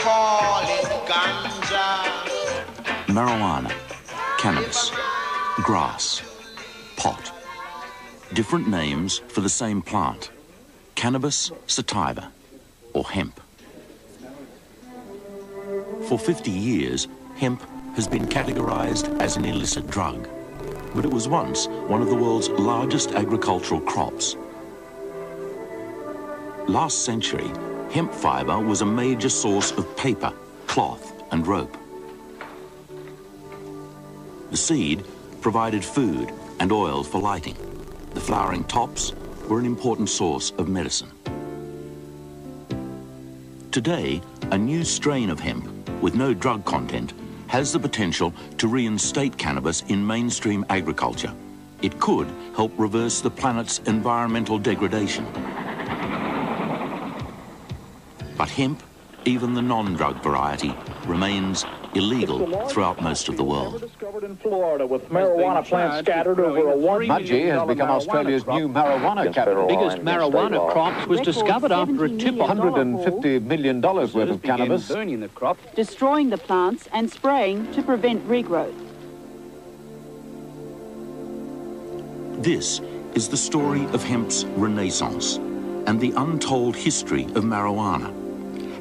call it ganja. Marijuana, cannabis, grass, pot. Different names for the same plant. Cannabis sativa, or hemp. For 50 years, hemp has been categorized as an illicit drug, but it was once one of the world's largest agricultural crops. Last century, hemp fibre was a major source of paper, cloth and rope. The seed provided food and oil for lighting. The flowering tops were an important source of medicine. Today, a new strain of hemp with no drug content has the potential to reinstate cannabis in mainstream agriculture. It could help reverse the planet's environmental degradation. But hemp, even the non-drug variety, remains illegal throughout most of the world. Discovered in Florida with marijuana plants scattered over a Mudgee has become Australia's new marijuana capital. The biggest marijuana crop was discovered after a tip-off. $150 million worth of cannabis. Burning the crop, destroying the plants and spraying to prevent regrowth. This is the story of hemp's renaissance and the untold history of marijuana.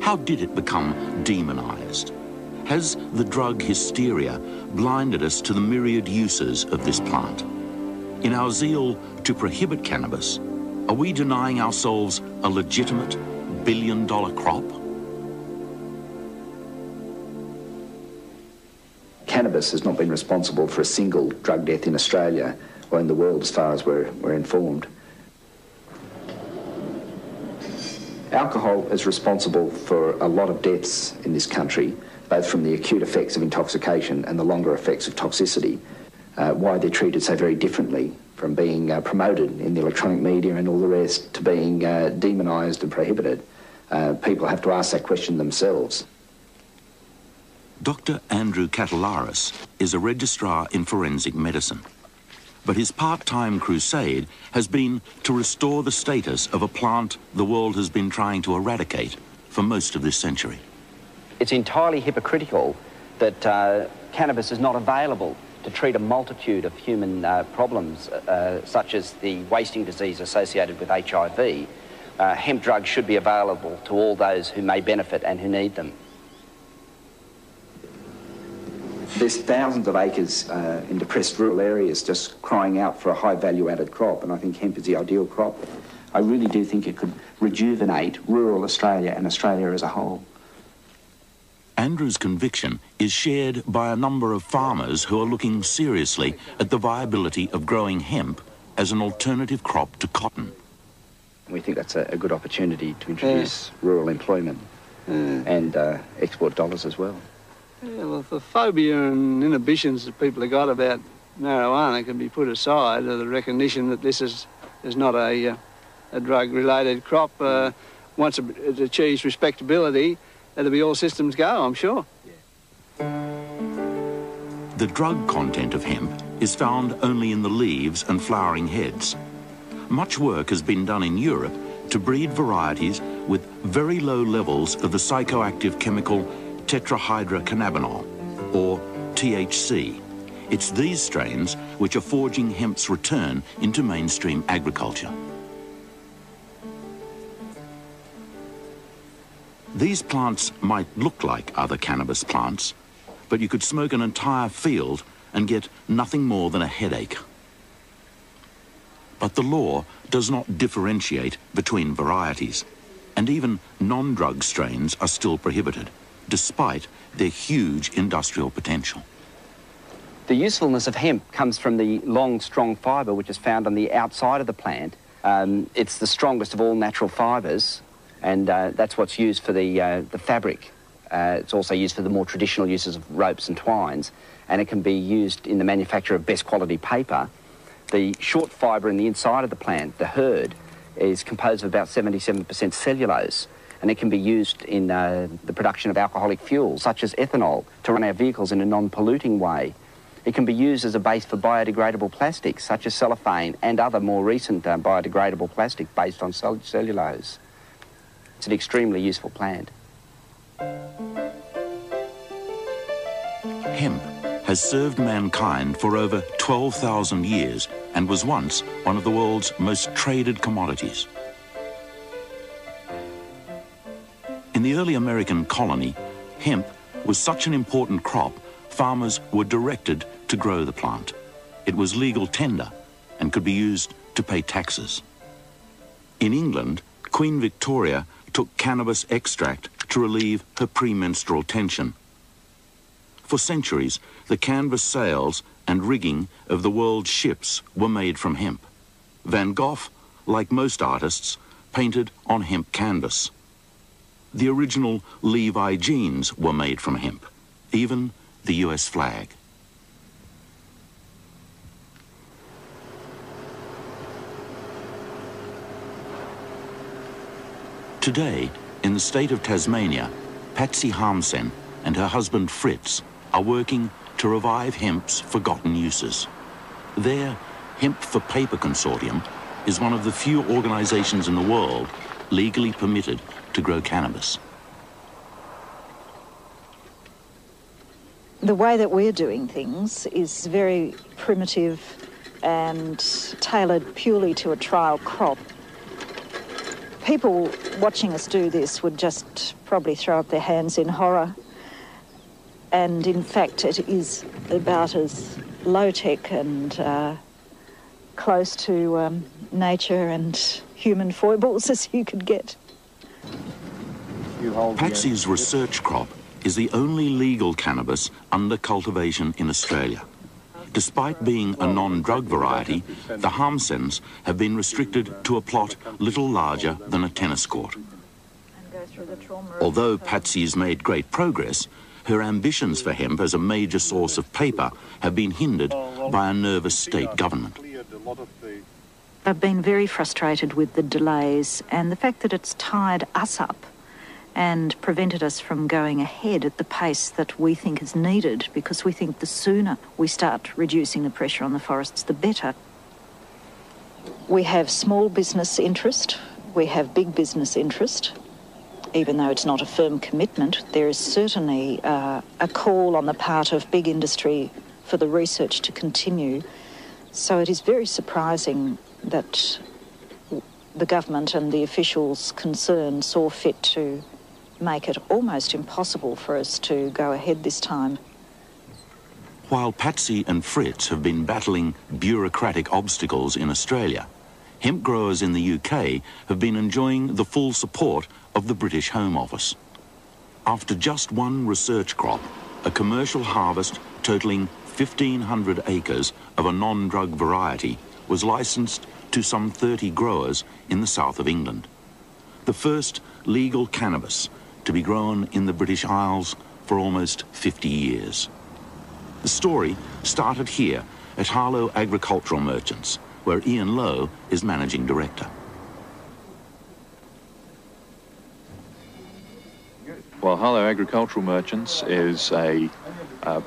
How did it become demonized? Has the drug hysteria blinded us to the myriad uses of this plant? In our zeal to prohibit cannabis, are we denying ourselves a legitimate billion-dollar crop? Cannabis has not been responsible for a single drug death in Australia or in the world as far as we're informed. Alcohol is responsible for a lot of deaths in this country, both from the acute effects of intoxication and the longer effects of toxicity. Why they're treated so very differently, from being promoted in the electronic media and all the rest to being demonised and prohibited. People have to ask that question themselves. Dr. Andrew Catalaris is a registrar in forensic medicine, but his part-time crusade has been to restore the status of a plant the world has been trying to eradicate for most of this century. It's entirely hypocritical that cannabis is not available to treat a multitude of human problems, such as the wasting disease associated with HIV. Hemp drugs should be available to all those who may benefit and who need them. There's thousands of acres in depressed rural areas just crying out for a high value-added crop, and I think hemp is the ideal crop. I really do think it could rejuvenate rural Australia and Australia as a whole. Andrew's conviction is shared by a number of farmers who are looking seriously at the viability of growing hemp as an alternative crop to cotton. We think that's a good opportunity to introduce rural employment and export dollars as well. Yeah, well, the phobia and inhibitions that people have got about marijuana can be put aside, or the recognition that this is not a drug-related crop. Once it achieves respectability, it'll be all systems go, I'm sure. The drug content of hemp is found only in the leaves and flowering heads. Much work has been done in Europe to breed varieties with very low levels of the psychoactive chemical tetrahydrocannabinol, or THC. It's these strains which are forging hemp's return into mainstream agriculture. These plants might look like other cannabis plants, but you could smoke an entire field and get nothing more than a headache. But the law does not differentiate between varieties, and even non-drug strains are still prohibited, despite their huge industrial potential. The usefulness of hemp comes from the long, strong fibre which is found on the outside of the plant. It's the strongest of all natural fibres, and that's what's used for the fabric. It's also used for the more traditional uses of ropes and twines, and it can be used in the manufacture of best quality paper. The short fibre in the inside of the plant, the hurd, is composed of about 77% cellulose, and it can be used in the production of alcoholic fuels, such as ethanol, to run our vehicles in a non-polluting way. It can be used as a base for biodegradable plastics, such as cellophane and other more recent biodegradable plastic based on cellulose. It's an extremely useful plant. Hemp has served mankind for over 12,000 years and was once one of the world's most traded commodities. In the early American colony, hemp was such an important crop, farmers were directed to grow the plant. It was legal tender and could be used to pay taxes. In England, Queen Victoria took cannabis extract to relieve her premenstrual tension. For centuries, the canvas sails and rigging of the world's ships were made from hemp. Van Gogh, like most artists, painted on hemp canvas. The original Levi jeans were made from hemp, even the US flag. Today, in the state of Tasmania, Patsy Harmsen and her husband Fritz are working to revive hemp's forgotten uses. Their Hemp for Paper Consortium is one of the few organizations in the world legally permitted to grow cannabis. The way that we're doing things is very primitive and tailored purely to a trial crop. People watching us do this would just probably throw up their hands in horror. And in fact, it is about as low-tech and close to nature and human foibles as you could get. Patsy's research crop is the only legal cannabis under cultivation in Australia. Despite being a non-drug variety, the Harmsens have been restricted to a plot little larger than a tennis court. Although Patsy's made great progress, her ambitions for hemp as a major source of paper have been hindered by a nervous state government. I've been very frustrated with the delays and the fact that it's tied us up and prevented us from going ahead at the pace that we think is needed, because we think the sooner we start reducing the pressure on the forests, the better. We have small business interest, we have big business interest. Even though it's not a firm commitment, there is certainly a call on the part of big industry for the research to continue. So it is very surprising that the government and the officials concerned saw fit to make it almost impossible for us to go ahead this time. While Patsy and Fritz have been battling bureaucratic obstacles in Australia, hemp growers in the UK have been enjoying the full support of the British Home Office. After just one research crop, a commercial harvest totaling 1,500 acres of a non-drug variety was licensed to some 30 growers in the south of England. The first legal cannabis to be grown in the British Isles for almost 50 years. The story started here at Harlow Agricultural Merchants, where Ian Lowe is managing director. Well, Harlow Agricultural Merchants is a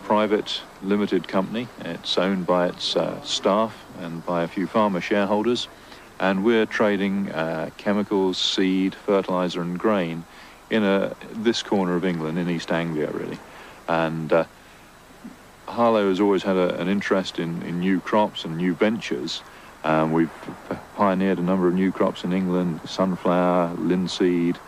private limited company. It's owned by its staff and by a few farmer shareholders, and we're trading chemicals, seed, fertiliser and grain in this corner of England, in East Anglia really. And Harlow has always had an interest in new crops and new ventures. We've pioneered a number of new crops in England: sunflower, linseed,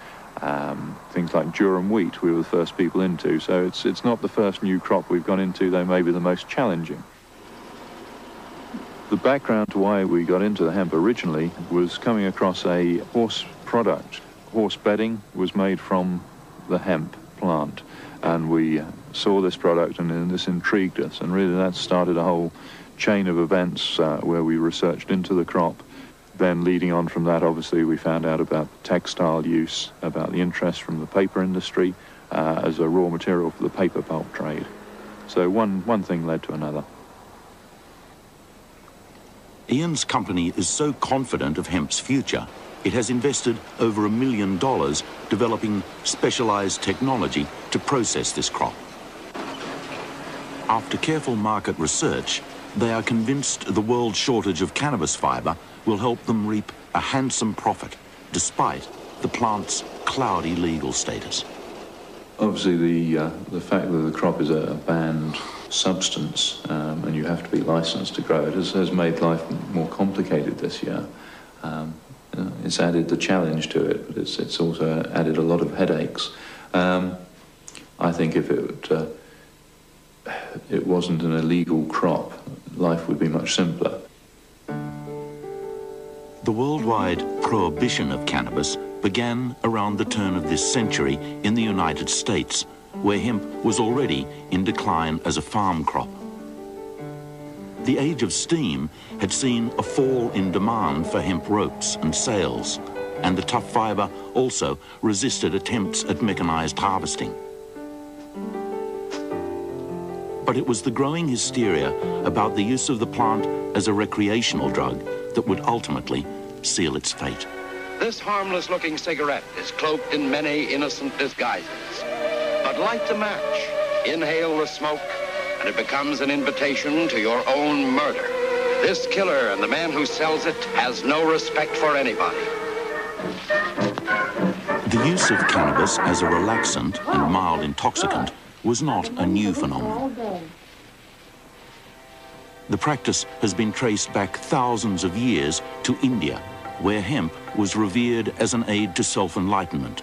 things like durum wheat we were the first people into. So it's not the first new crop we've gone into, though maybe the most challenging. The background to why we got into the hemp originally was coming across a horse product. Horse bedding was made from the hemp plant, and we saw this product and this intrigued us, and really that started a whole chain of events where we researched into the crop. Then leading on from that, obviously, we found out about textile use, about the interest from the paper industry as a raw material for the paper pulp trade. So one thing led to another. Ian's company is so confident of hemp's future, it has invested over $1 million developing specialised technology to process this crop. After careful market research, they are convinced the world shortage of cannabis fibre will help them reap a handsome profit, despite the plant's cloudy legal status. Obviously, the fact that the crop is a banned substance, and you have to be licensed to grow it, has made life more complicated this year. It's added the challenge to it, but it's also added a lot of headaches. I think if it wasn't an illegal crop, life would be much simpler. The worldwide prohibition of cannabis began around the turn of this century in the United States, where hemp was already in decline as a farm crop. The age of steam had seen a fall in demand for hemp ropes and sails, and the tough fibre also resisted attempts at mechanised harvesting. But it was the growing hysteria about the use of the plant as a recreational drug that would ultimately seal its fate. This harmless-looking cigarette is cloaked in many innocent disguises. But light the match, inhale the smoke, and it becomes an invitation to your own murder. This killer and the man who sells it has no respect for anybody. The use of cannabis as a relaxant and mild intoxicant was not a new phenomenon. The practice has been traced back thousands of years to India, where hemp was revered as an aid to self-enlightenment.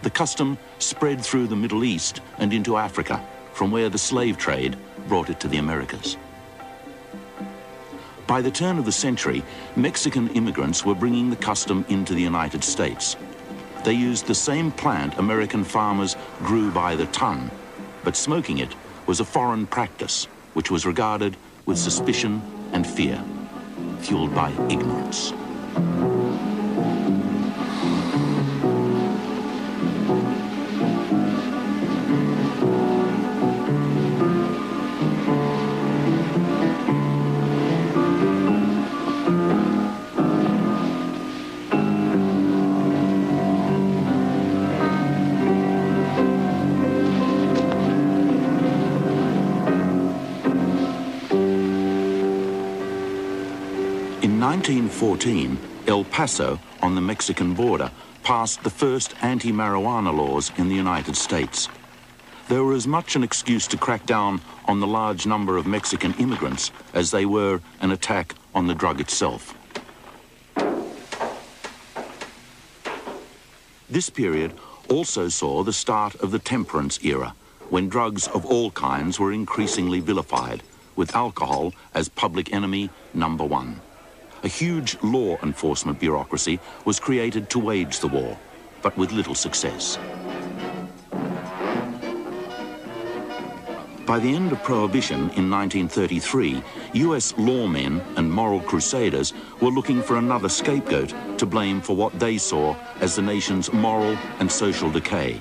The custom spread through the Middle East and into Africa, from where the slave trade brought it to the Americas. By the turn of the century, Mexican immigrants were bringing the custom into the United States. They used the same plant American farmers grew by the ton, but smoking it was a foreign practice, which was regarded with suspicion and fear, fueled by ignorance. In 1914, El Paso, on the Mexican border, passed the first anti-marijuana laws in the United States. They were as much an excuse to crack down on the large number of Mexican immigrants as they were an attack on the drug itself. This period also saw the start of the temperance era, when drugs of all kinds were increasingly vilified, with alcohol as public enemy number one. A huge law enforcement bureaucracy was created to wage the war, but with little success. By the end of Prohibition in 1933, US lawmen and moral crusaders were looking for another scapegoat to blame for what they saw as the nation's moral and social decay.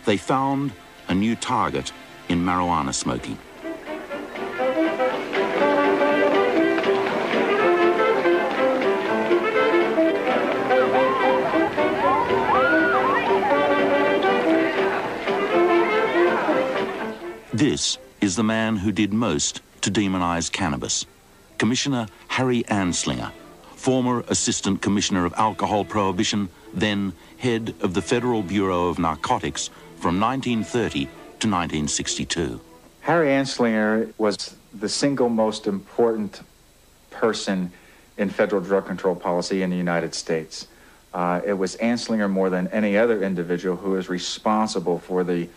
They found a new target in marijuana smoking. This is the man who did most to demonize cannabis, Commissioner Harry Anslinger, former Assistant Commissioner of Alcohol Prohibition, then head of the Federal Bureau of Narcotics from 1930 to 1962. Harry Anslinger was the single most important person in federal drug control policy in the United States. It was Anslinger more than any other individual who is responsible for the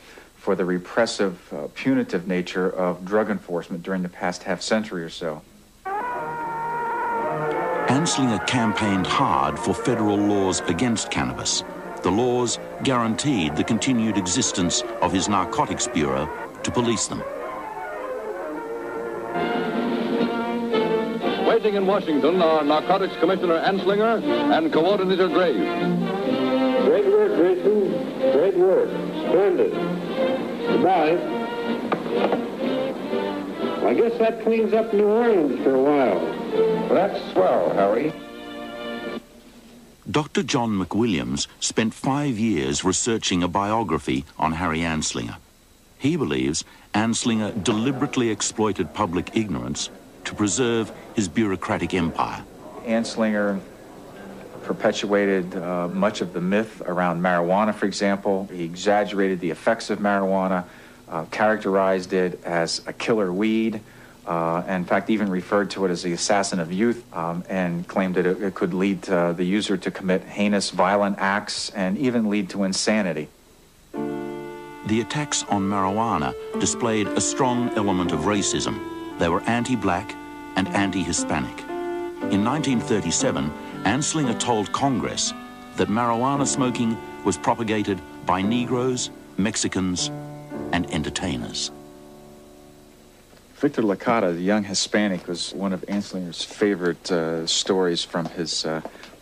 repressive, punitive nature of drug enforcement during the past half-century or so. Anslinger campaigned hard for federal laws against cannabis. The laws guaranteed the continued existence of his Narcotics Bureau to police them. Waiting in Washington are Narcotics Commissioner Anslinger and Coordinator Graves. Great work, Grayson. Great work. Splendid. Goodbye. Well, I guess that cleans up New Orleans for a while. That's swell, Harry. Dr. John McWilliams spent 5 years researching a biography on Harry Anslinger. He believes Anslinger deliberately exploited public ignorance to preserve his bureaucratic empire. Anslinger perpetuated much of the myth around marijuana, for example. He exaggerated the effects of marijuana. characterized it as a killer weed, in fact even referred to it as the assassin of youth, and claimed that it could lead the user to commit heinous violent acts and even lead to insanity. The attacks on marijuana displayed a strong element of racism. They were anti-black and anti-Hispanic. In 1937, Anslinger told Congress that marijuana smoking was propagated by Negroes, Mexicans, and entertainers. Victor Licata, the young Hispanic, was one of Anslinger's favorite stories from his,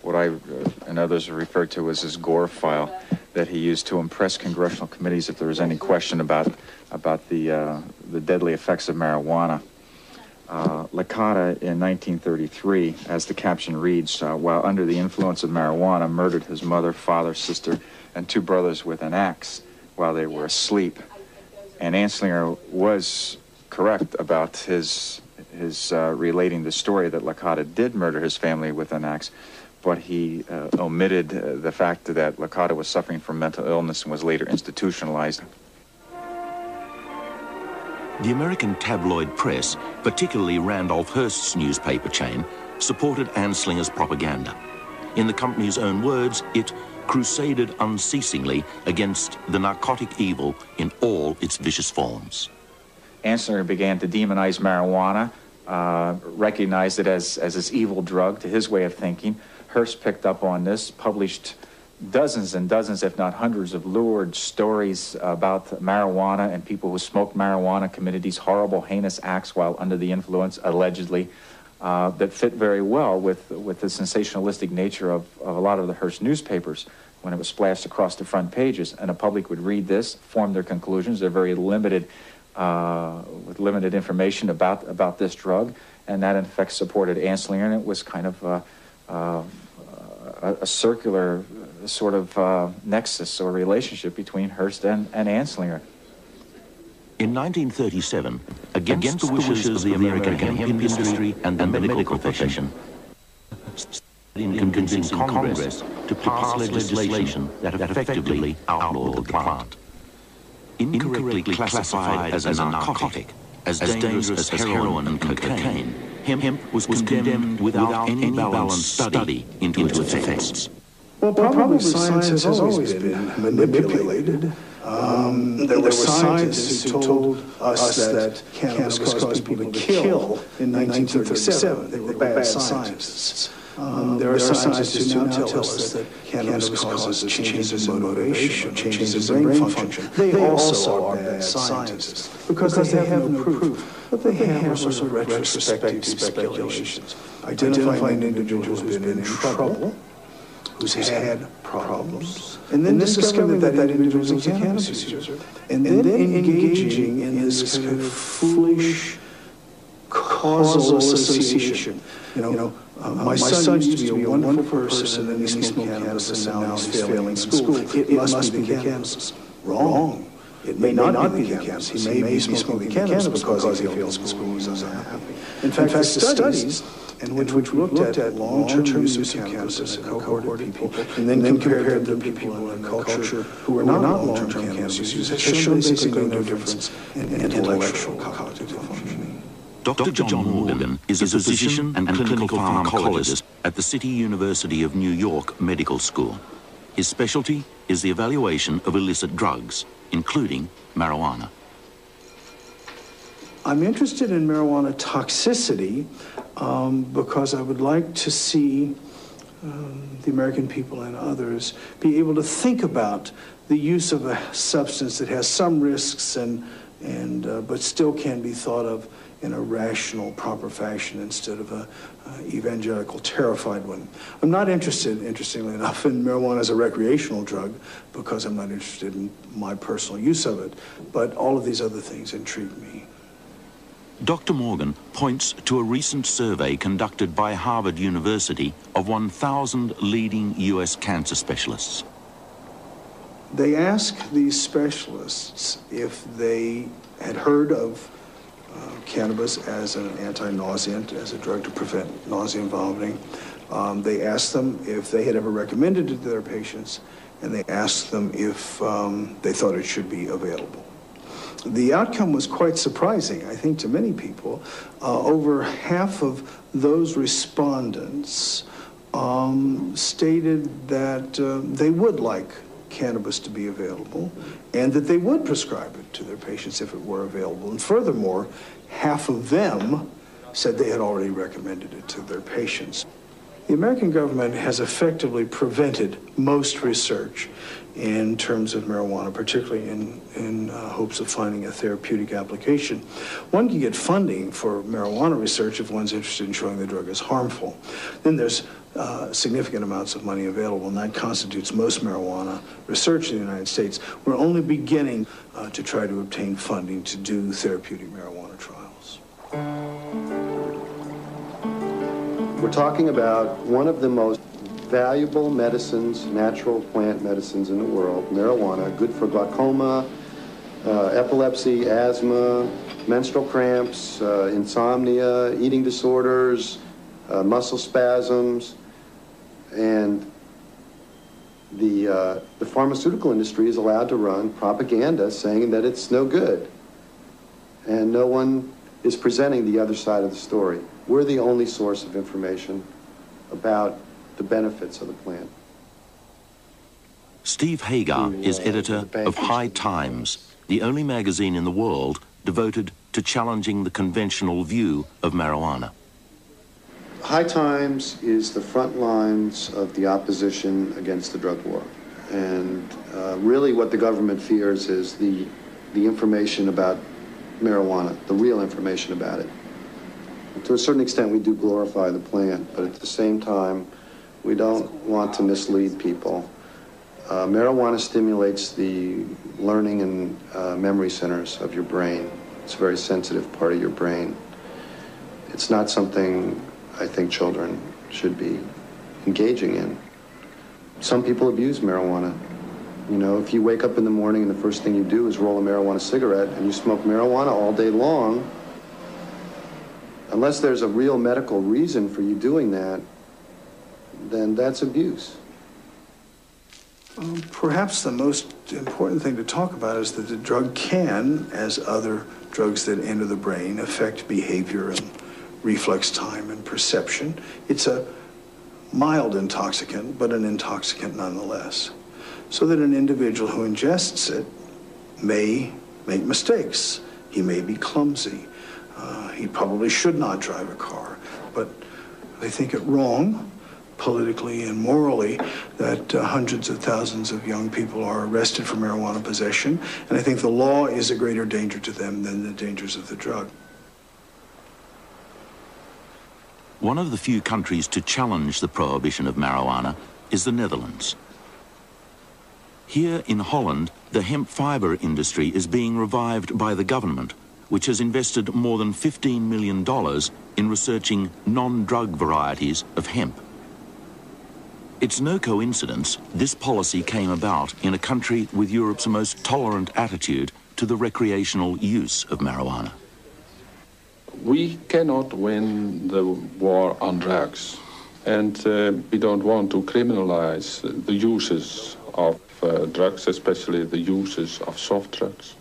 what I and others refer to as his gore file, that he used to impress congressional committees if there was any question about the deadly effects of marijuana. Licata, in 1933, as the caption reads, while under the influence of marijuana, murdered his mother, father, sister, and 2 brothers with an axe while they were asleep. And Anslinger was correct about his relating the story that Licata did murder his family with an axe, but he omitted the fact that Licata was suffering from mental illness and was later institutionalized. The American tabloid press, particularly Randolph Hearst's newspaper chain, supported Anslinger's propaganda. In the company's own words, it crusaded unceasingly against the narcotic evil in all its vicious forms. Anslinger began to demonize marijuana, recognized it as this evil drug to his way of thinking. Hearst picked up on this, published dozens and dozens, if not hundreds, of lurid stories about marijuana and people who smoked marijuana committed these horrible, heinous acts while under the influence, allegedly, that fit very well with the sensationalistic nature of a lot of the Hearst newspapers when it was splashed across the front pages. And the public would read this, form their conclusions. They're very limited, with limited information about this drug, and that in fact supported Anslinger, and it was kind of a circular sort of nexus or relationship between Hearst and Anslinger. In 1937, against the wishes of the American hemp industry and the medical profession, in convincing Congress to pass legislation that effectively outlawed the plant. Incorrectly classified as a narcotic, as dangerous as heroin and cocaine, hemp was condemned without any balanced study into its effects. Well, probably science has always been manipulated. There were scientists who told us that cannabis caused people to kill in 1937. They were bad scientists. There are scientists who now tell us that cannabis causes changes in motivation, changes in brain function. They also are bad scientists because they have no proof. What they have are sort of retrospective speculations. Identifying an individual who's been in trouble, who's had problems, and then discovering that that individual is a cannabis user, and then engaging in this kind of foolish causal association. My son used to be a wonderful person, and then he smoked cannabis, and now he's failing school. It must be the cannabis. Wrong. It may not be the cannabis. He may be smoking cannabis because he fails school and is unhappy. In fact, the studies in which we looked at long-term use of cannabis in a cohort of people, and then compared to the people in the culture who were not long-term cannabis users, has shown basically no difference in intellectual cognitive functioning. Dr. John Morgan is a physician and clinical pharmacologist at the City University of New York Medical School. His specialty is the evaluation of illicit drugs, including marijuana. I'm interested in marijuana toxicity because I would like to see the American people and others be able to think about the use of a substance that has some risks but still can be thought of in a rational, proper fashion instead of a evangelical, terrified one. I'm not interested, interestingly enough, in marijuana as a recreational drug because I'm not interested in my personal use of it, but all of these other things intrigue me. Dr. Morgan points to a recent survey conducted by Harvard University of 1,000 leading U.S. cancer specialists. They asked these specialists if they had heard of cannabis as an anti-nauseant, as a drug to prevent nausea and vomiting. They asked them if they had ever recommended it to their patients, and they asked them if they thought it should be available. The outcome was quite surprising, I think, to many people. Over half of those respondents stated that they would like cannabis to be available and that they would prescribe it to their patients if it were available. And furthermore, half of them said they had already recommended it to their patients. The American government has effectively prevented most research in terms of marijuana, particularly in hopes of finding a therapeutic application. One can get funding for marijuana research if one's interested in showing the drug is harmful. Then there's significant amounts of money available, and that constitutes most marijuana research in the United States. We're only beginning to try to obtain funding to do therapeutic marijuana trials. We're talking about one of the most valuable medicines, natural plant medicines in the world, marijuana, good for glaucoma, epilepsy, asthma, menstrual cramps, insomnia, eating disorders, muscle spasms, and the pharmaceutical industry is allowed to run propaganda saying that it's no good, and no one is presenting the other side of the story. We're the only source of information about the benefits of the plant. Steve Hagar is editor of High Times, the only magazine in the world devoted to challenging the conventional view of marijuana. High Times is the front lines of the opposition against the drug war. And really what the government fears is the information about marijuana, the real information about it. To a certain extent, we do glorify the plant, but at the same time, we don't want to mislead people. Marijuana stimulates the learning and memory centers of your brain. It's a very sensitive part of your brain. It's not something I think children should be engaging in. Some people abuse marijuana. You know, if you wake up in the morning and the first thing you do is roll a marijuana cigarette and you smoke marijuana all day long, unless there's a real medical reason for you doing that, then that's abuse. Perhaps the most important thing to talk about is that the drug can, as other drugs that enter the brain, affect behavior and reflex time and perception. It's a mild intoxicant, but an intoxicant nonetheless. So that an individual who ingests it may make mistakes. He may be clumsy. He probably should not drive a car, but they think it wrong, politically and morally, that hundreds of thousands of young people are arrested for marijuana possession, and I think the law is a greater danger to them than the dangers of the drug. One of the few countries to challenge the prohibition of marijuana is the Netherlands. Here in Holland, the hemp fibre industry is being revived by the government, which has invested more than $15 million in researching non-drug varieties of hemp. It's no coincidence this policy came about in a country with Europe's most tolerant attitude to the recreational use of marijuana. We cannot win the war on drugs, and we don't want to criminalize the uses of drugs, especially the uses of soft drugs.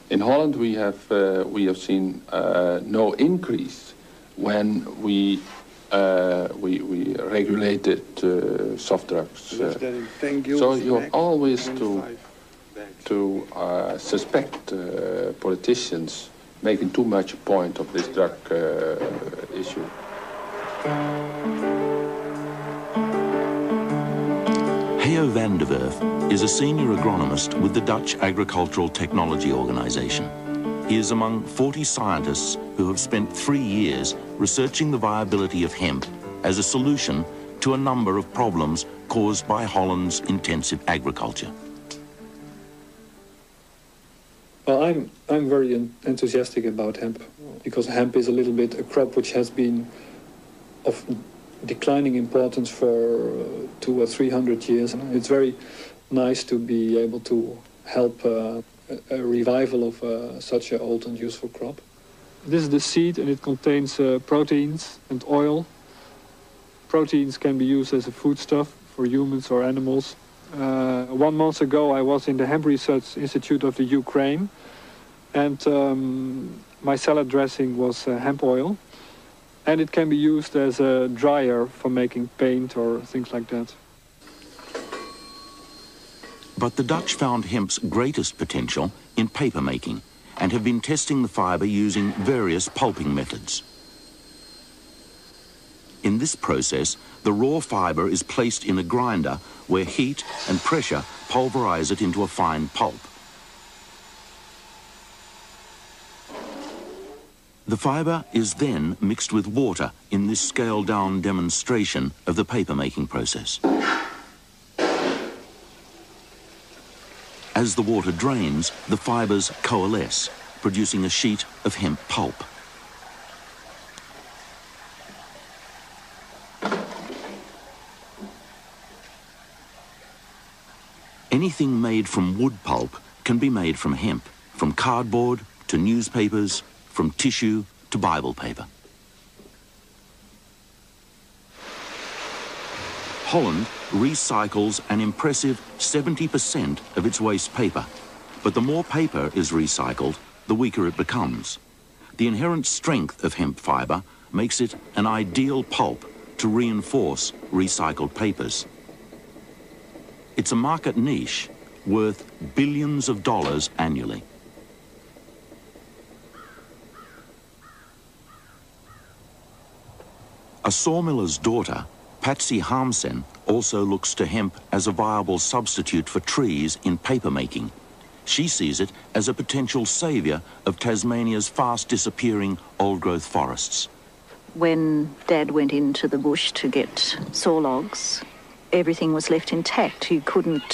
In Holland, we have seen no increase when we regulated soft drugs. So you're always to suspect politicians making too much a point of this drug issue. Heo van der Werf is a senior agronomist with the Dutch Agricultural Technology Organization. He is among 40 scientists who have spent 3 years researching the viability of hemp as a solution to a number of problems caused by Holland's intensive agriculture. Well, I'm very enthusiastic about hemp, because hemp is a little bit a crop which has been of declining importance for 200 or 300 years. It's very nice to be able to help a revival of such an old and useful crop. This is the seed, and it contains proteins and oil. Proteins can be used as a foodstuff for humans or animals. 1 month ago, I was in the Hemp Research Institute of the Ukraine, And my salad dressing was hemp oil. And it can be used as a dryer for making paint or things like that. But the Dutch found hemp's greatest potential in paper making and have been testing the fibre using various pulping methods. In this process, the raw fibre is placed in a grinder where heat and pressure pulverise it into a fine pulp. The fibre is then mixed with water in this scaled-down demonstration of the paper-making process. As the water drains, the fibres coalesce, producing a sheet of hemp pulp. Anything made from wood pulp can be made from hemp, from cardboard to newspapers, from tissue to Bible paper. Holland recycles an impressive 70% of its waste paper, but the more paper is recycled, the weaker it becomes. The inherent strength of hemp fibre makes it an ideal pulp to reinforce recycled papers. It's a market niche worth billions of dollars annually. A sawmiller's daughter, Patsy Harmsen, also looks to hemp as a viable substitute for trees in paper making. She sees it as a potential saviour of Tasmania's fast disappearing old-growth forests. When Dad went into the bush to get saw logs, everything was left intact. You couldn't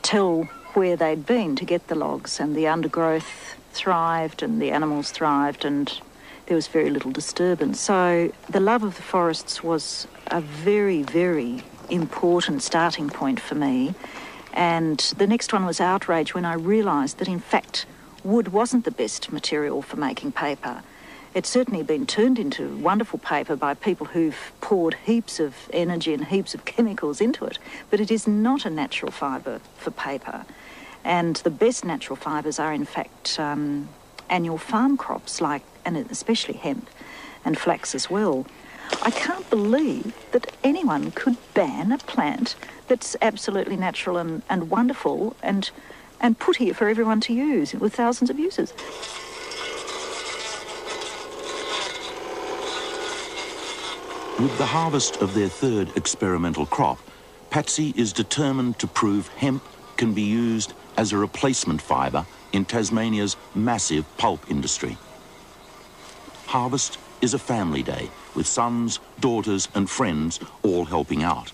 tell where they'd been to get the logs, and the undergrowth thrived and the animals thrived, and there was very little disturbance. So the love of the forests was a very, very important starting point for me. And the next one was outrage when I realised that, in fact, wood wasn't the best material for making paper. It's certainly been turned into wonderful paper by people who've poured heaps of energy and heaps of chemicals into it, but it is not a natural fibre for paper. And the best natural fibres are, in fact, annual farm crops, like, and especially hemp and flax as well. I can't believe that anyone could ban a plant that's absolutely natural and wonderful and put here for everyone to use with thousands of uses. With the harvest of their third experimental crop, Patsy is determined to prove hemp can be used as a replacement fibre in Tasmania's massive pulp industry. Harvest is a family day, with sons, daughters and friends all helping out.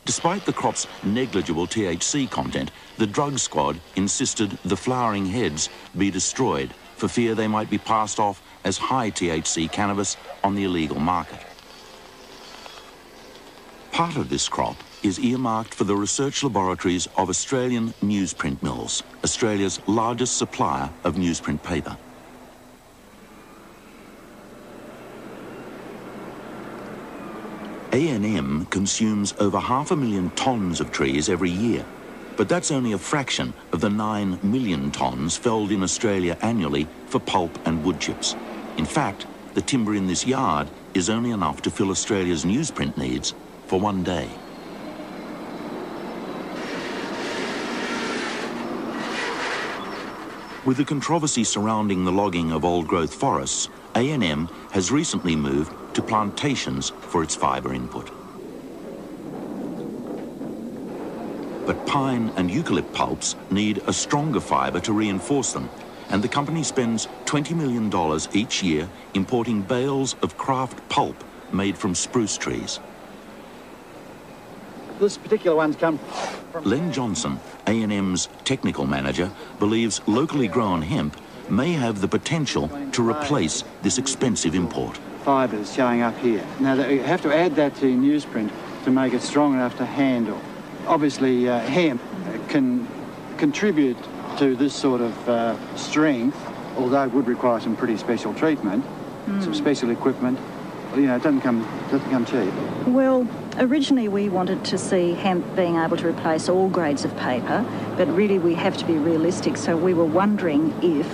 Despite the crop's negligible THC content, the drug squad insisted the flowering heads be destroyed for fear they might be passed off as high THC cannabis on the illegal market. Part of this crop is earmarked for the research laboratories of Australian newsprint mills, Australia's largest supplier of newsprint paper. A&M consumes over 500,000 tonnes of trees every year, but that's only a fraction of the 9 million tonnes felled in Australia annually for pulp and wood chips. In fact, the timber in this yard is only enough to fill Australia's newsprint needs for one day. With the controversy surrounding the logging of old-growth forests, A&M has recently moved to plantations for its fibre input. But pine and eucalypt pulps need a stronger fibre to reinforce them, and the company spends $20 million each year importing bales of craft pulp made from spruce trees. This particular one's come from... Len Johnson, A&M's technical manager, believes locally grown hemp may have the potential to replace this expensive import. Fibres showing up here. Now, you have to add that to newsprint to make it strong enough to handle. Obviously, hemp can contribute to this sort of strength, although it would require some pretty special treatment, some special equipment. You know, it doesn't come cheap. Well, Originally, we wanted to see hemp being able to replace all grades of paper, but really we have to be realistic, so we were wondering if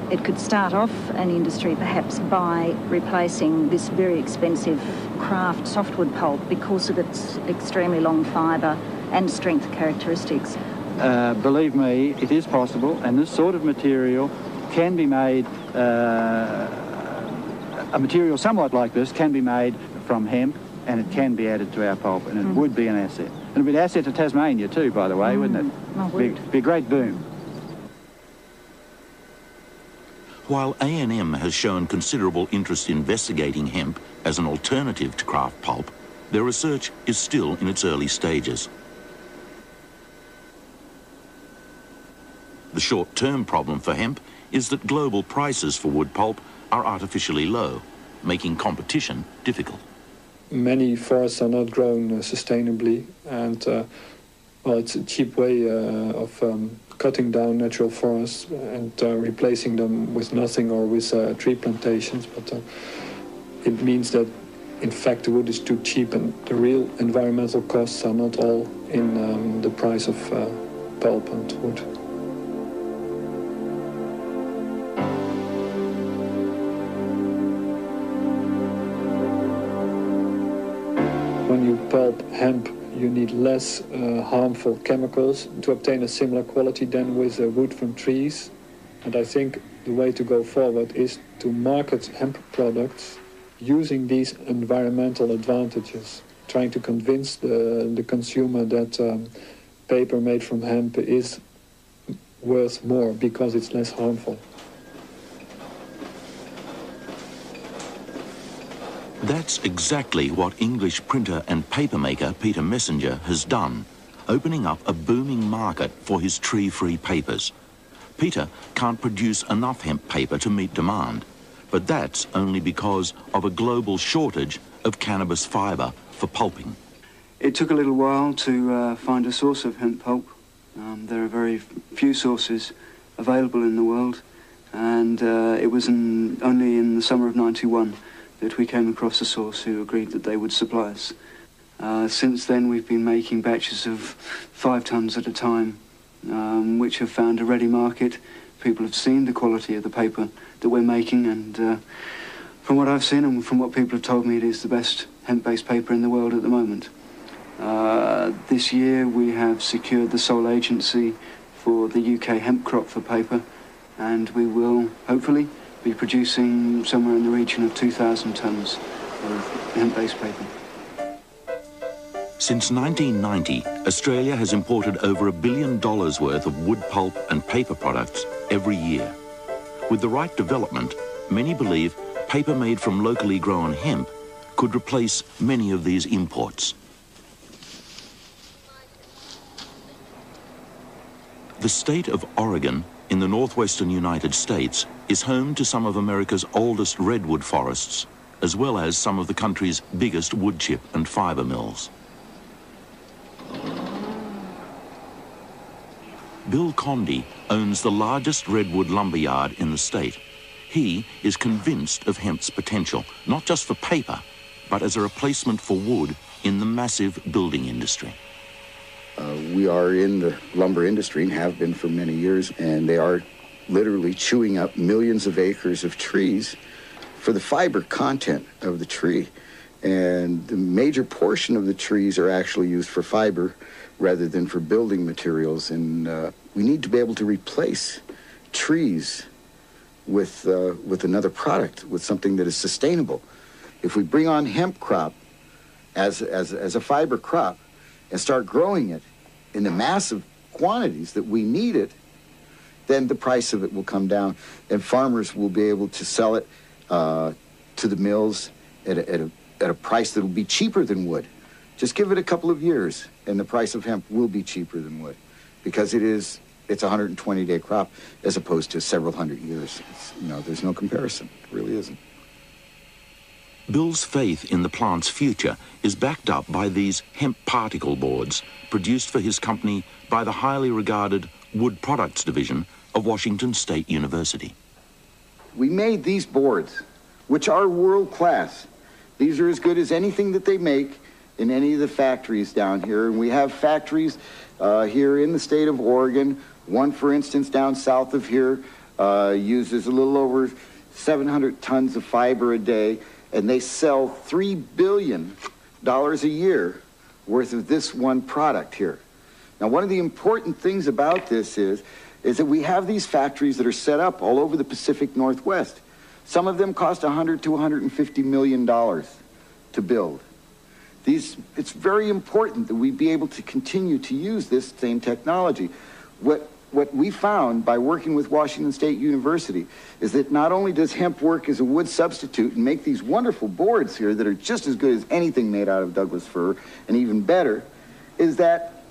it could start off an industry perhaps by replacing this very expensive craft softwood pulp because of its extremely long fibre and strength characteristics. Believe me, it is possible, and this sort of material can be made, a material somewhat like this can be made from hemp, and it can be added to our pulp, and it would be an asset. And it would be an asset to Tasmania too, by the way, wouldn't it? Oh, would. Be a great boom. While A&M has shown considerable interest in investigating hemp as an alternative to kraft pulp, their research is still in its early stages. The short-term problem for hemp is that global prices for wood pulp are artificially low, making competition difficult. Many forests are not grown sustainably, and well, it's a cheap way of cutting down natural forests and replacing them with nothing or with tree plantations, but it means that in fact the wood is too cheap, and the real environmental costs are not all in the price of pulp and wood. When you pulp hemp, you need less harmful chemicals to obtain a similar quality than with wood from trees. And I think the way to go forward is to market hemp products using these environmental advantages, trying to convince the consumer that paper made from hemp is worth more because it's less harmful. That's exactly what English printer and papermaker Peter Messenger has done, opening up a booming market for his tree-free papers. Peter can't produce enough hemp paper to meet demand, but that's only because of a global shortage of cannabis fibre for pulping. It took a little while to find a source of hemp pulp. There are very few sources available in the world, and it was only in the summer of '91 that we came across a source who agreed that they would supply us. Since then, we've been making batches of 5 tons at a time, which have found a ready market. People have seen the quality of the paper that we're making, and from what I've seen and from what people have told me, it is the best hemp-based paper in the world at the moment. This year, we have secured the sole agency for the UK hemp crop for paper, and we will, hopefully, be producing somewhere in the region of 2,000 tonnes of hemp-based paper. Since 1990, Australia has imported over $1 billion worth of wood pulp and paper products every year. With the right development, many believe paper made from locally grown hemp could replace many of these imports. The state of Oregon in the northwestern United States is home to some of America's oldest redwood forests, as well as some of the country's biggest wood chip and fibre mills. Bill Condy owns the largest redwood lumberyard in the state. He is convinced of hemp's potential, not just for paper, but as a replacement for wood in the massive building industry. We are in the lumber industry and have been for many years, and they are literally chewing up millions of acres of trees for the fiber content of the tree. And the major portion of the trees are actually used for fiber rather than for building materials. And we need to be able to replace trees with another product, with something that is sustainable. If we bring on hemp crop as a fiber crop and start growing it in the massive quantities that we need it, then the price of it will come down, and farmers will be able to sell it to the mills at a price that will be cheaper than wood. Just give it a couple of years, and the price of hemp will be cheaper than wood, because it's a 120-day crop as opposed to several hundred years. There's no comparison. It really isn't. Bill's faith in the plant's future is backed up by these hemp particle boards produced for his company by the highly regarded Wood Products Division of Washington State University. We made these boards, which are world class. These are as good as anything that they make in any of the factories down here. And we have factories here in the state of Oregon. One, for instance, down south of here uses a little over 700 tons of fiber a day, and they sell $3 billion a year worth of this one product here. Now, one of the important things about this is that we have these factories that are set up all over the Pacific Northwest. Some of them cost $100 to $150 million to build. It's very important that we be able to continue to use this same technology. What we found by working with Washington State University is that not only does hemp work as a wood substitute and make these wonderful boards here that are just as good as anything made out of Douglas fir, and even better, is that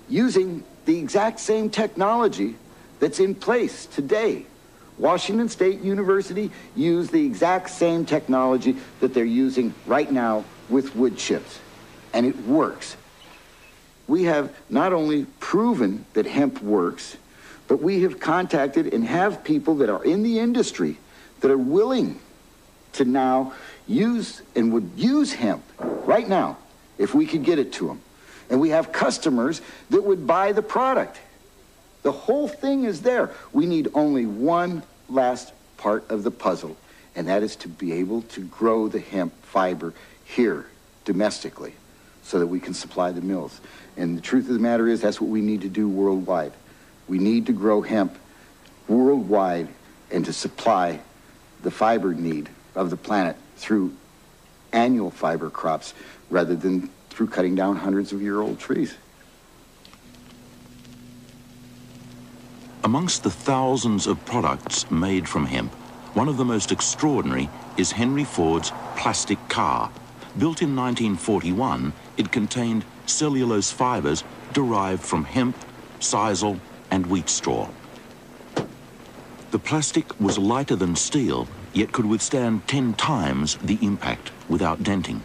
using the exact same technology that's in place today. Washington State University used the exact same technology that they're using right now with wood chips, and it works. We have not only proven that hemp works, but we have contacted and have people that are in the industry that are willing to now use and would use hemp right now if we could get it to them. And we have customers that would buy the product. The whole thing is there. We need only one last part of the puzzle, and that is to be able to grow the hemp fiber here domestically so that we can supply the mills. And the truth of the matter is that's what we need to do worldwide. We need to grow hemp worldwide and to supply the fiber need of the planet through annual fiber crops rather than through cutting down hundreds of year-old trees. Amongst the thousands of products made from hemp, one of the most extraordinary is Henry Ford's plastic car. Built in 1941, it contained cellulose fibers derived from hemp, sisal, and wheat straw. The plastic was lighter than steel, yet could withstand 10 times the impact without denting.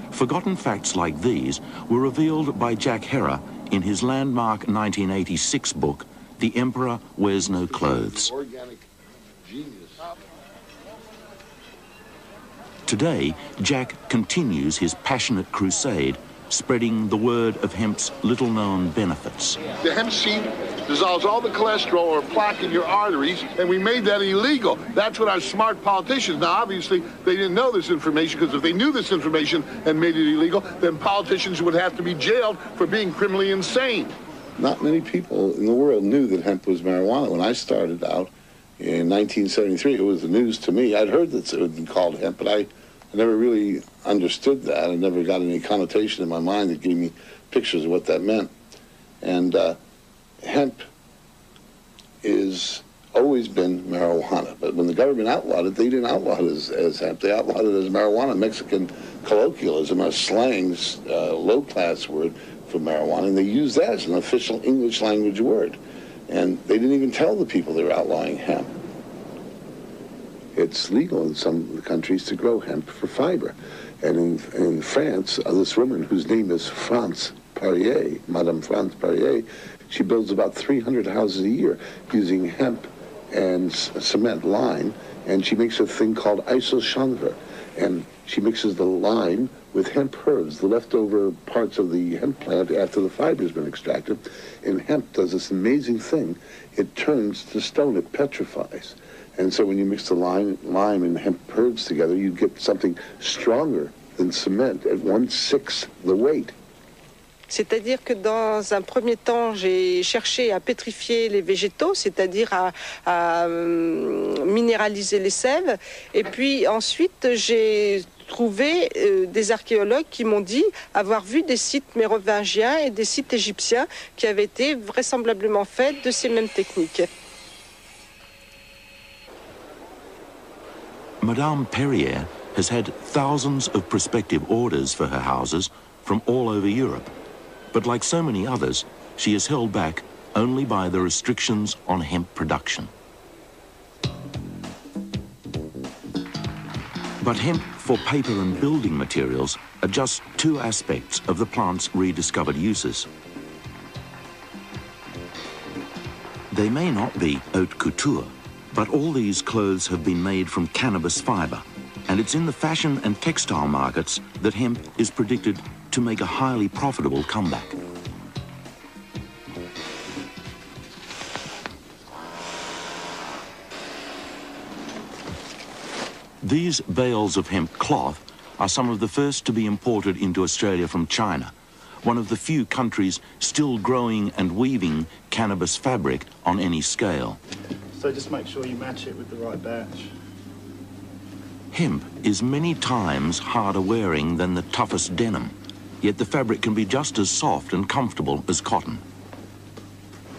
Forgotten facts like these were revealed by Jack Herer in his landmark 1986 book, The Emperor Wears No Clothes. Organic genius. Today, Jack continues his passionate crusade, spreading the word of hemp's little-known benefits. The hemp seed dissolves all the cholesterol or plaque in your arteries, and we made that illegal. That's what our smart politicians, now obviously they didn't know this information, because if they knew this information and made it illegal, then politicians would have to be jailed for being criminally insane. Not many people in the world knew that hemp was marijuana. When I started out in 1973, it was the news to me. I'd heard that it had been called hemp, but I never really understood that. I never got any connotation in my mind that gave me pictures of what that meant. And hemp has always been marijuana. But when the government outlawed it, they didn't outlaw it as hemp. They outlawed it as marijuana, Mexican colloquialism, a slang, low-class word for marijuana, and they used that as an official English language word. And they didn't even tell the people they were outlawing hemp. It's legal in some countries to grow hemp for fiber. And in France, this woman whose name is France Perrier, Madame France Perrier, she builds about 300 houses a year using hemp and cement lime, and she makes a thing called isocyanver. And she mixes the lime with hemp herbs, the leftover parts of the hemp plant after the fiber's been extracted. And hemp does this amazing thing. It turns to stone, it petrifies. And so when you mix the lime and hemp herbs together, you get something stronger than cement at 1/6 the weight. C'est-à-dire que dans un premier temps, j'ai cherché à pétrifier les végétaux, c'est-à-dire à minéraliser les sèves. Et puis ensuite, j'ai trouvé des archéologues qui m'ont dit avoir vu des sites mérovingiens et des sites égyptiens qui avaient été vraisemblablement faits de ces mêmes techniques. Madame Perrier has had thousands of prospective orders for her houses from all over Europe. But like so many others, she is held back only by the restrictions on hemp production. But hemp for paper and building materials are just two aspects of the plant's rediscovered uses. They may not be haute couture, But all these clothes have been made from cannabis fibre, and it's in the fashion and textile markets that hemp is predicted to make a highly profitable comeback. These bales of hemp cloth are some of the first to be imported into Australia from China, one of the few countries still growing and weaving cannabis fabric on any scale. So just make sure you match it with the right batch. Hemp is many times harder wearing than the toughest denim, yet the fabric can be just as soft and comfortable as cotton.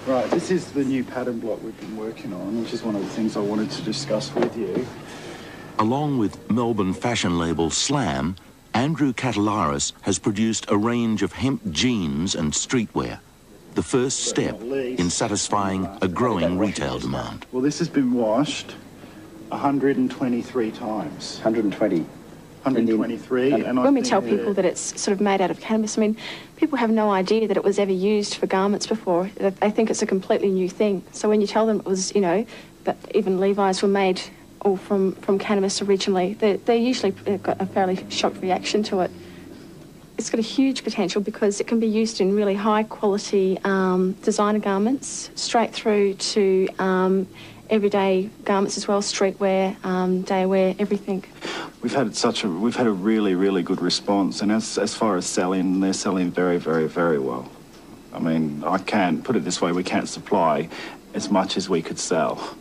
Right, this is the new pattern block we've been working on, which is one of the things I wanted to discuss with you. Along with Melbourne fashion label Slam, Andrew Catalaris has produced a range of hemp jeans and streetwear, the first step in satisfying a growing retail demand. Well, this has been washed 123 times. 120? 123. And when we tell people that it's sort of made out of cannabis, I mean, people have no idea that it was ever used for garments before. They think it's a completely new thing. So when you tell them it was, you know, that even Levi's were made all from cannabis originally, they usually got a fairly shocked reaction to it. It's got a huge potential because it can be used in really high quality designer garments, straight through to everyday garments as well, streetwear, day wear, everything. We've had a really good response, and as far as selling, they're selling very well. I mean, I can't put it this way: we can't supply as much as we could sell.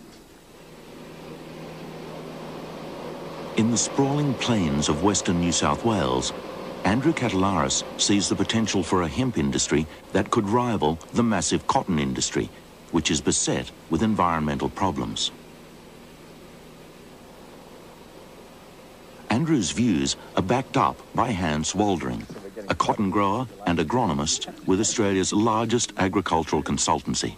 In the sprawling plains of Western New South Wales, Andrew Catalaris sees the potential for a hemp industry that could rival the massive cotton industry, which is beset with environmental problems. Andrew's views are backed up by Hans Waldering, a cotton grower and agronomist with Australia's largest agricultural consultancy.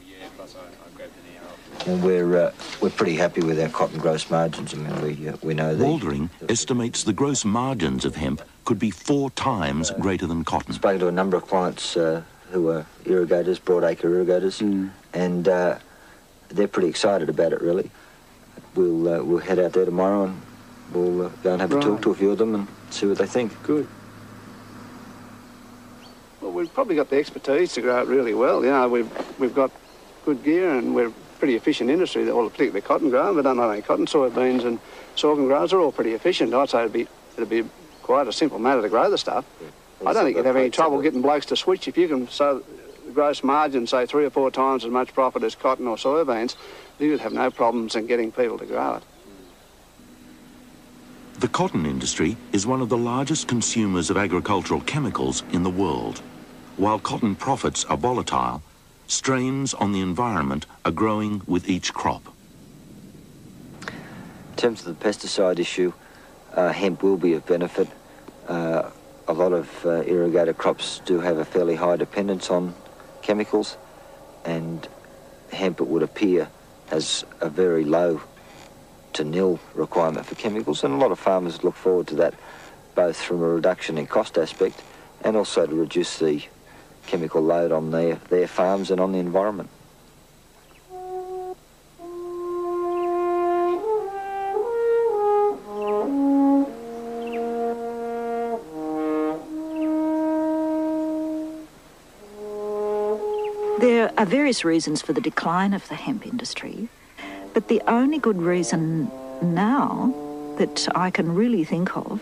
Well, we're pretty happy with our cotton gross margins. I mean, we know that. Waldering estimates the gross margins of hemp could be 4 times greater than cotton. I've spoken to a number of clients who are irrigators, broadacre irrigators, and they're pretty excited about it, really. We'll head out there tomorrow and we'll go and have a talk to a few of them and see what they think. Good. Well, we've probably got the expertise to grow it really well. You know, we've got good gear and we're pretty efficient industry, particularly the cotton grower, but not only cotton, soybeans and sorghum growers are all pretty efficient. I'd say it'd be quite a simple matter to grow the stuff. I don't think you'd have any trouble getting blokes to switch if you can sow the gross margin, say 3 or 4 times as much profit as cotton or soybeans. You'd have no problems in getting people to grow it. The cotton industry is one of the largest consumers of agricultural chemicals in the world. While cotton profits are volatile, strains on the environment are growing with each crop. In terms of the pesticide issue, hemp will be of benefit. A lot of irrigator crops do have a fairly high dependence on chemicals, and hemp, it would appear, has a very low to nil requirement for chemicals, and a lot of farmers look forward to that, both from a reduction in cost aspect and also to reduce the chemical load on their farms and on the environment. There are various reasons for the decline of the hemp industry, but the only good reason now that I can really think of,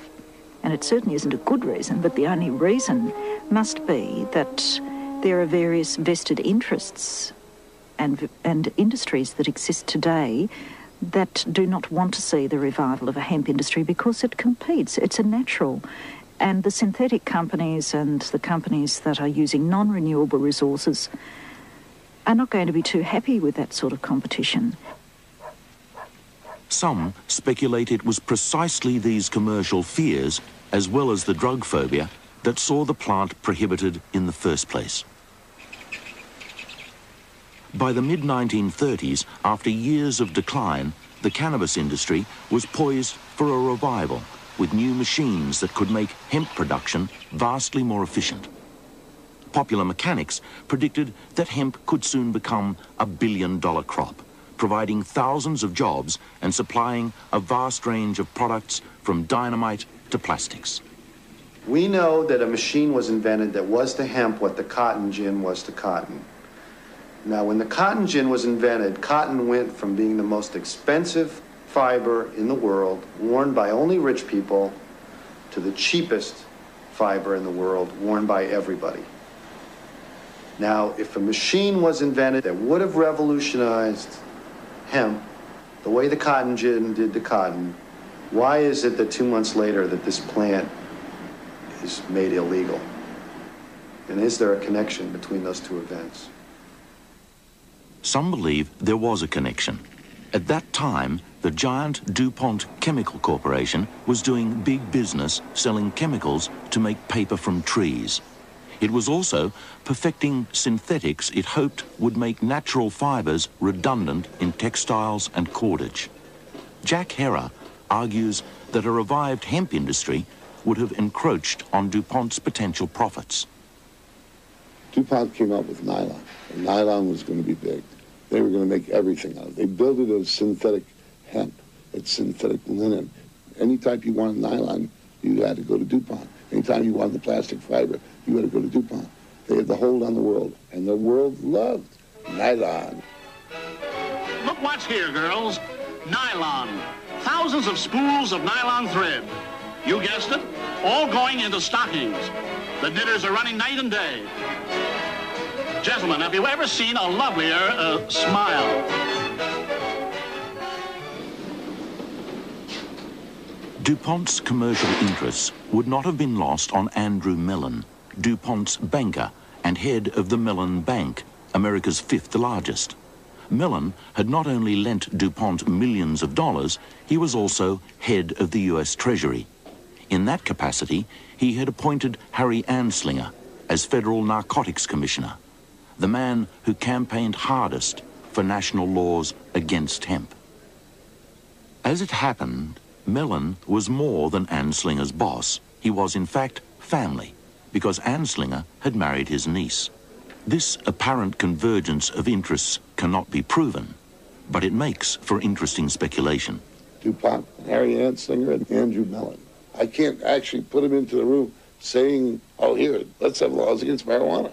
and it certainly isn't a good reason, but the only reason must be that there are various vested interests and industries that exist today that do not want to see the revival of a hemp industry because it competes. It's a natural. And the synthetic companies and the companies that are using non-renewable resources are not going to be too happy with that sort of competition. Some speculate it was precisely these commercial fears, as well as the drug phobia, that saw the plant prohibited in the first place. By the mid-1930s, after years of decline, the cannabis industry was poised for a revival, with new machines that could make hemp production vastly more efficient. Popular Mechanics predicted that hemp could soon become a billion-dollar crop, providing thousands of jobs and supplying a vast range of products from dynamite to plastics. We know that a machine was invented that was to hemp what the cotton gin was to cotton. Now, when the cotton gin was invented, cotton went from being the most expensive fiber in the world, worn by only rich people, to the cheapest fiber in the world, worn by everybody. Now, if a machine was invented that would have revolutionized hemp the way the cotton gin did the cotton, why is it that 2 months later that this plant is made illegal? And is there a connection between those two events? Some believe there was a connection. At that time, the giant DuPont Chemical Corporation was doing big business selling chemicals to make paper from trees. It was also perfecting synthetics it hoped would make natural fibers redundant in textiles and cordage. Jack Herer argues that a revived hemp industry would have encroached on DuPont's potential profits. DuPont came up with nylon, and nylon was going to be big. They were going to make everything out of it. They built it as synthetic hemp, it's synthetic linen. Any type you wanted nylon, you had to go to DuPont. Anytime you wanted the plastic fiber, you had to go to DuPont. They had the hold on the world, and the world loved nylon. Look what's here, girls. Nylon. Thousands of spools of nylon thread. You guessed it, all going into stockings. The knitters are running night and day. Gentlemen, have you ever seen a lovelier smile? DuPont's commercial interests would not have been lost on Andrew Mellon, DuPont's banker and head of the Mellon Bank, America's fifth largest. Mellon had not only lent DuPont millions of dollars, he was also head of the U.S. Treasury. In that capacity, he had appointed Harry Anslinger as Federal Narcotics Commissioner, the man who campaigned hardest for national laws against hemp. As it happened, Mellon was more than Anslinger's boss. He was, in fact, family, because Anslinger had married his niece. This apparent convergence of interests cannot be proven, but it makes for interesting speculation. DuPont, Harry Anslinger, and Andrew Mellon. I can't actually put them into the room saying, oh, here, let's have laws against marijuana.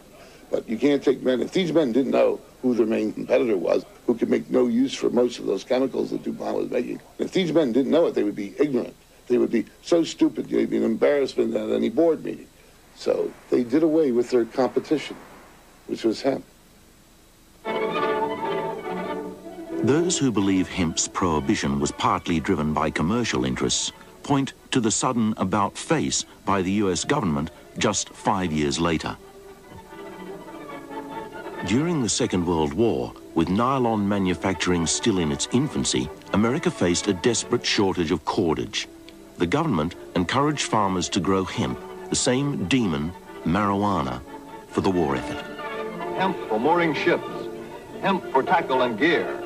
But you can't take men. If these men didn't know who their main competitor was, who could make no use for most of those chemicals that DuPont was making, if these men didn't know it, they would be ignorant. They would be so stupid, they'd be an embarrassment at any board meeting. So they did away with their competition, which was hemp. Those who believe hemp's prohibition was partly driven by commercial interests point to the sudden about-face by the US government just 5 years later. During the Second World War, with nylon manufacturing still in its infancy, America faced a desperate shortage of cordage. The government encouraged farmers to grow hemp, the same demon, marijuana, for the war effort. Hemp for mooring ships, hemp for tackle and gear,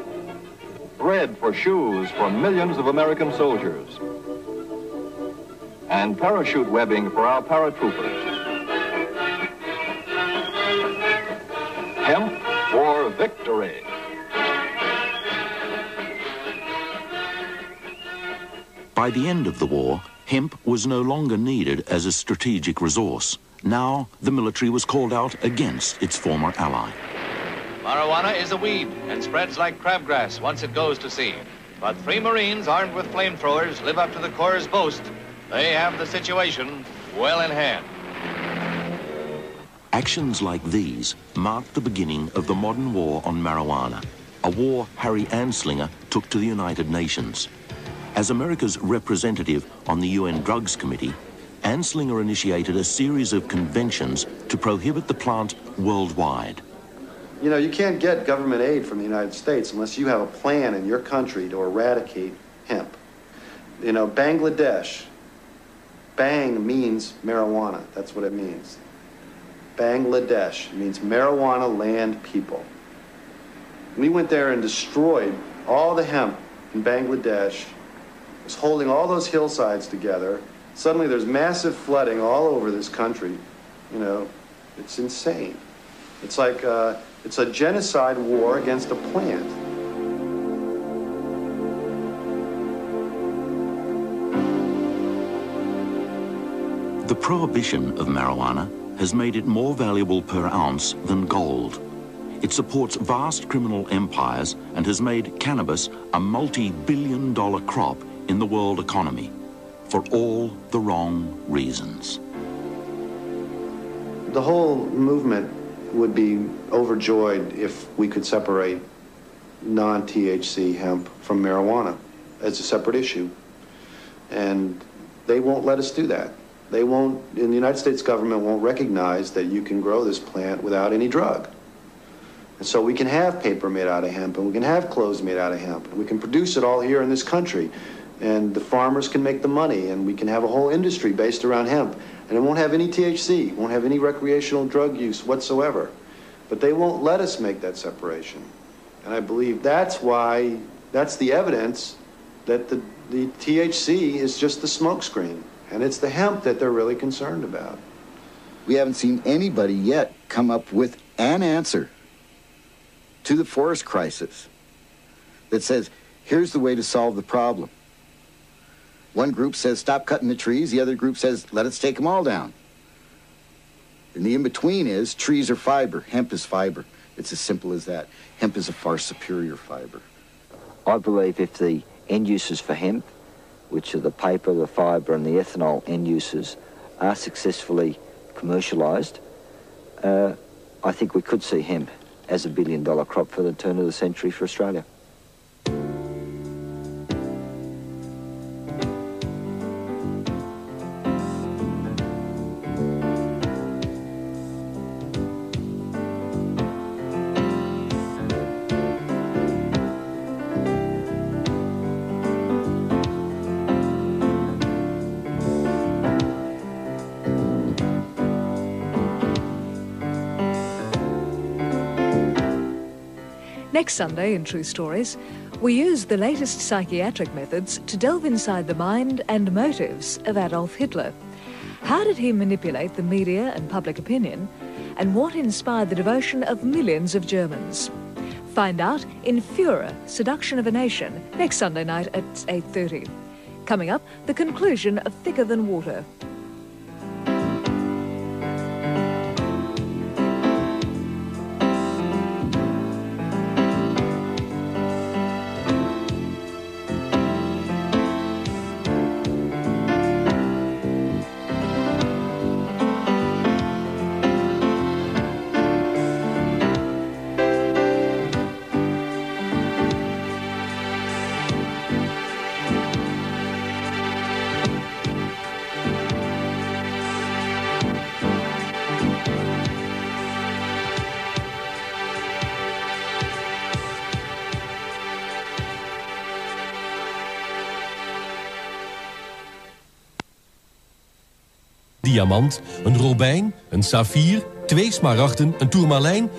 thread for shoes for millions of American soldiers, and parachute webbing for our paratroopers. Hemp for victory. By the end of the war, hemp was no longer needed as a strategic resource. Now, the military was called out against its former ally. Marijuana is a weed and spreads like crabgrass once it goes to seed. But 3 Marines armed with flamethrowers live up to the Corps' boast. They have the situation well in hand. Actions like these marked the beginning of the modern war on marijuana, a war Harry Anslinger took to the United Nations. As America's representative on the UN Drugs Committee, Anslinger initiated a series of conventions to prohibit the plant worldwide. You know, you can't get government aid from the United States unless you have a plan in your country to eradicate hemp. You know, Bangladesh, bang means marijuana. That's what it means. Bangladesh means marijuana land people. We went there and destroyed all the hemp in Bangladesh. It was holding all those hillsides together. Suddenly there's massive flooding all over this country. You know, it's insane. It's like, it's a genocide war against a plant. The prohibition of marijuana has made it more valuable per ounce than gold. It supports vast criminal empires and has made cannabis a multi-billion-dollar crop in the world economy for all the wrong reasons. The whole movement would be overjoyed if we could separate non-THC hemp from marijuana as a separate issue. And they won't let us do that. They won't, and the United States government won't recognize that you can grow this plant without any drug. And so we can have paper made out of hemp, and we can have clothes made out of hemp, and we can produce it all here in this country. And the farmers can make the money, and we can have a whole industry based around hemp. And it won't have any THC, won't have any recreational drug use whatsoever. But they won't let us make that separation. And I believe that's why, that's the evidence that the THC is just the smokescreen. And it's the hemp that they're really concerned about. We haven't seen anybody yet come up with an answer to the forest crisis that says, here's the way to solve the problem. One group says, stop cutting the trees. The other group says, let us take them all down. And the in-between is, trees are fiber, hemp is fiber. It's as simple as that. Hemp is a far superior fiber. I believe if the end uses for hemp, which are the paper, the fibre and the ethanol end uses, are successfully commercialised, I think we could see hemp as a billion-dollar crop for the turn of the century for Australia. Next Sunday in True Stories, we use the latest psychiatric methods to delve inside the mind and motives of Adolf Hitler. How did he manipulate the media and public opinion? And what inspired the devotion of millions of Germans? Find out in Führer, Seduction of a Nation, next Sunday night at 8:30. Coming up, the conclusion of Thicker Than Water. Diamant, een robijn, een saffier, 2 smaragden, een tourmalijn...